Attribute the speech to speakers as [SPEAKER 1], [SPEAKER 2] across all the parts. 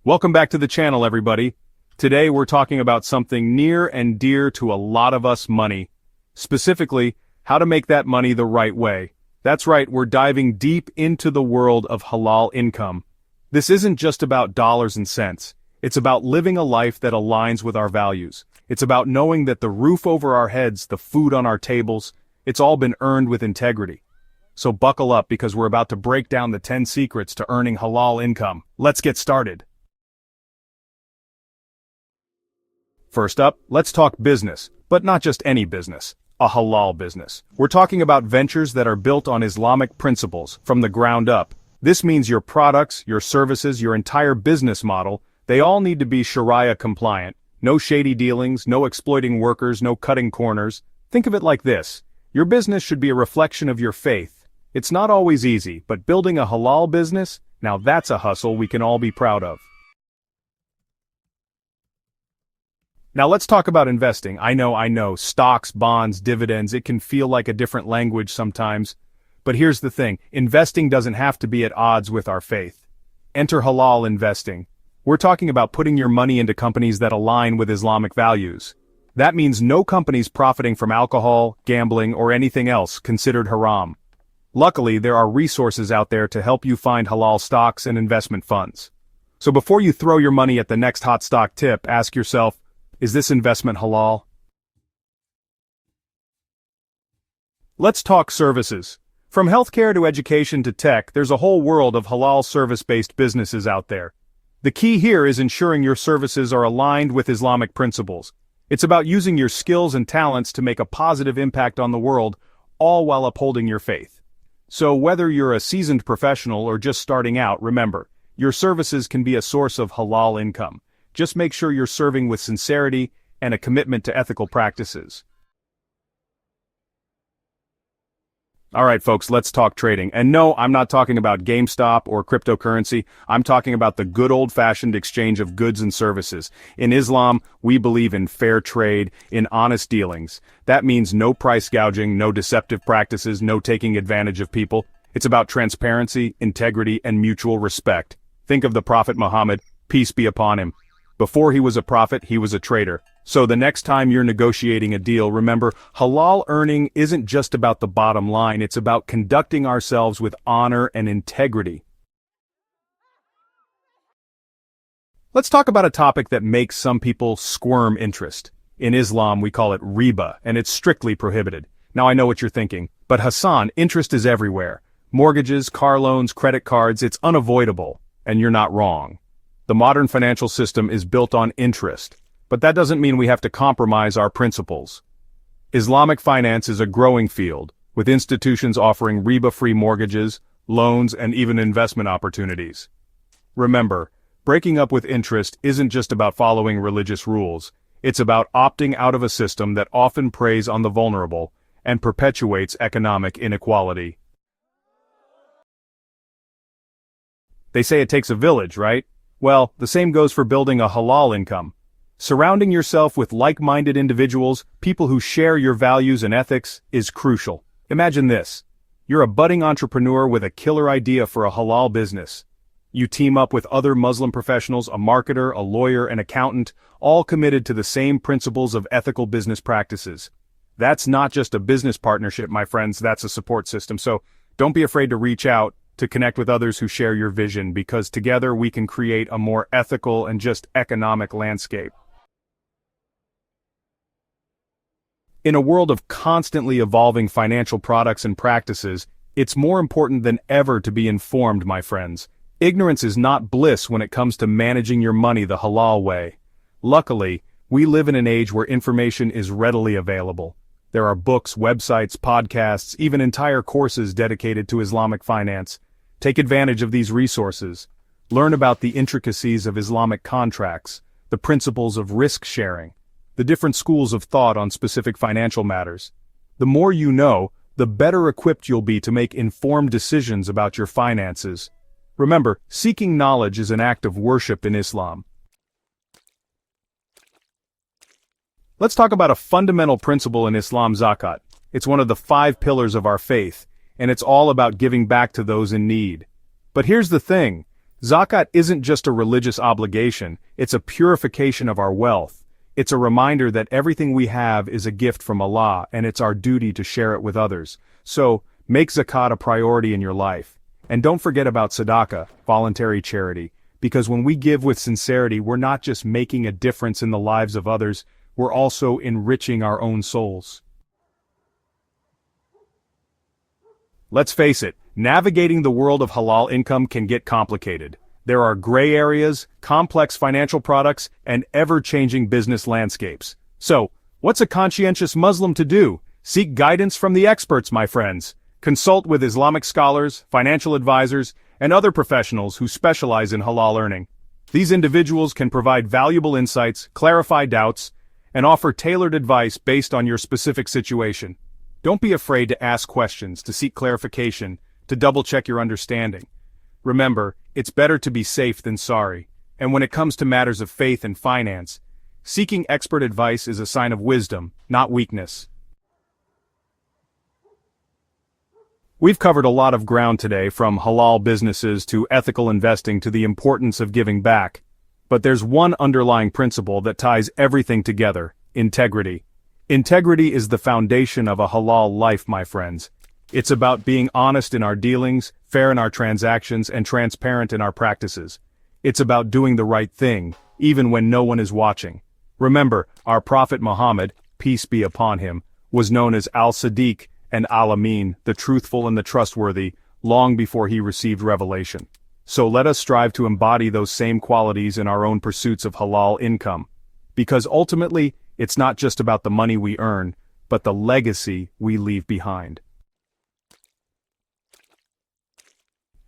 [SPEAKER 1] Welcome back to the channel, everybody. Today we're talking about something near and dear to a lot of us: money. Specifically, how to make that money the right way. That's right, we're diving deep into the world of halal income. This isn't just about dollars and cents. It's about living a life that aligns with our values. It's about knowing that the roof over our heads, the food on our tables, it's all been earned with integrity. So buckle up, because we're about to break down the 10 secrets to earning halal income. Let's get started. First up, let's talk business, but not just any business, a halal business. We're talking about ventures that are built on Islamic principles from the ground up. This means your products, your services, your entire business model, they all need to be Sharia compliant. No shady dealings, no exploiting workers, no cutting corners. Think of it like this: your business should be a reflection of your faith. It's not always easy, but building a halal business, now that's a hustle we can all be proud of. Now let's talk about investing. I know, stocks, bonds, dividends, it can feel like a different language sometimes. But here's the thing, investing doesn't have to be at odds with our faith. Enter halal investing. We're talking about putting your money into companies that align with Islamic values. That means no companies profiting from alcohol, gambling, or anything else considered haram. Luckily, there are resources out there to help you find halal stocks and investment funds. So before you throw your money at the next hot stock tip, ask yourself, is this investment halal? Let's talk services. From healthcare to education to tech, there's a whole world of halal service-based businesses out there. The key here is ensuring your services are aligned with Islamic principles. It's about using your skills and talents to make a positive impact on the world, all while upholding your faith. So whether you're a seasoned professional or just starting out, remember, your services can be a source of halal income. Just make sure you're serving with sincerity and a commitment to ethical practices. Alright folks, let's talk trading. And no, I'm not talking about GameStop or cryptocurrency. I'm talking about the good old-fashioned exchange of goods and services. In Islam, we believe in fair trade, in honest dealings. That means no price gouging, no deceptive practices, no taking advantage of people. It's about transparency, integrity, and mutual respect. Think of the Prophet Muhammad, peace be upon him. Before he was a prophet, he was a trader. So the next time you're negotiating a deal, remember, halal earning isn't just about the bottom line, it's about conducting ourselves with honor and integrity. Let's talk about a topic that makes some people squirm interest. In Islam, we call it riba, and it's strictly prohibited. Now I know what you're thinking, but Hassan, interest is everywhere. Mortgages, car loans, credit cards, it's unavoidable. And you're not wrong. The modern financial system is built on interest, but that doesn't mean we have to compromise our principles. Islamic finance is a growing field, with institutions offering riba-free mortgages, loans, and even investment opportunities. Remember, breaking up with interest isn't just about following religious rules, it's about opting out of a system that often preys on the vulnerable and perpetuates economic inequality. They say it takes a village, right? Well, the same goes for building a halal income. Surrounding yourself with like-minded individuals, people who share your values and ethics, is crucial. Imagine this. You're a budding entrepreneur with a killer idea for a halal business. You team up with other Muslim professionals, a marketer, a lawyer, an accountant, all committed to the same principles of ethical business practices. That's not just a business partnership, my friends, that's a support system. So don't be afraid to reach out, to connect with others who share your vision, because together we can create a more ethical and just economic landscape. In a world of constantly evolving financial products and practices, it's more important than ever to be informed, my friends. Ignorance is not bliss when it comes to managing your money the halal way. Luckily, we live in an age where information is readily available. There are books, websites, podcasts, even entire courses dedicated to Islamic finance. Take advantage of these resources. Learn about the intricacies of Islamic contracts, the principles of risk sharing, the different schools of thought on specific financial matters. The more you know, the better equipped you'll be to make informed decisions about your finances. Remember, seeking knowledge is an act of worship in Islam. Let's talk about a fundamental principle in Islam: zakat. It's one of the 5 pillars of our faith, and it's all about giving back to those in need. But here's the thing, Zakat isn't just a religious obligation, it's a purification of our wealth. It's a reminder that everything we have is a gift from Allah and it's our duty to share it with others. So, make zakat a priority in your life. And don't forget about sadaqah, voluntary charity, because when we give with sincerity, we're not just making a difference in the lives of others, we're also enriching our own souls. Let's face it, navigating the world of halal income can get complicated. There are gray areas, complex financial products, and ever-changing business landscapes. So, what's a conscientious Muslim to do? Seek guidance from the experts, my friends. Consult with Islamic scholars, financial advisors, and other professionals who specialize in halal earning. These individuals can provide valuable insights, clarify doubts, and offer tailored advice based on your specific situation. Don't be afraid to ask questions, to seek clarification, to double-check your understanding. Remember, it's better to be safe than sorry. And when it comes to matters of faith and finance, seeking expert advice is a sign of wisdom, not weakness. We've covered a lot of ground today, from halal businesses to ethical investing to the importance of giving back. But there's one underlying principle that ties everything together: integrity. Integrity is the foundation of a halal life, my friends. It's about being honest in our dealings, fair in our transactions, and transparent in our practices. It's about doing the right thing, even when no one is watching. Remember, our Prophet Muhammad, peace be upon him, was known as Al-Sadiq and Al-Amin, the truthful and the trustworthy, long before he received revelation. So let us strive to embody those same qualities in our own pursuits of halal income. Because ultimately, it's not just about the money we earn, but the legacy we leave behind.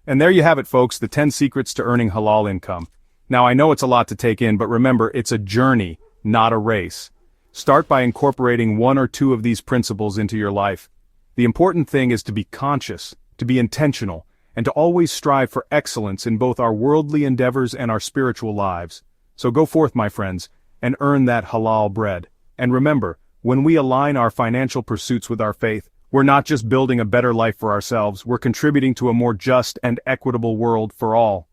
[SPEAKER 1] And there you have it, folks, the 10 secrets to earning halal income. Now, I know it's a lot to take in, but remember, it's a journey, not a race. Start by incorporating one or two of these principles into your life. The important thing is to be conscious, to be intentional, and to always strive for excellence in both our worldly endeavors and our spiritual lives. So go forth, my friends, and earn that halal bread. And remember, when we align our financial pursuits with our faith, we're not just building a better life for ourselves, we're contributing to a more just and equitable world for all.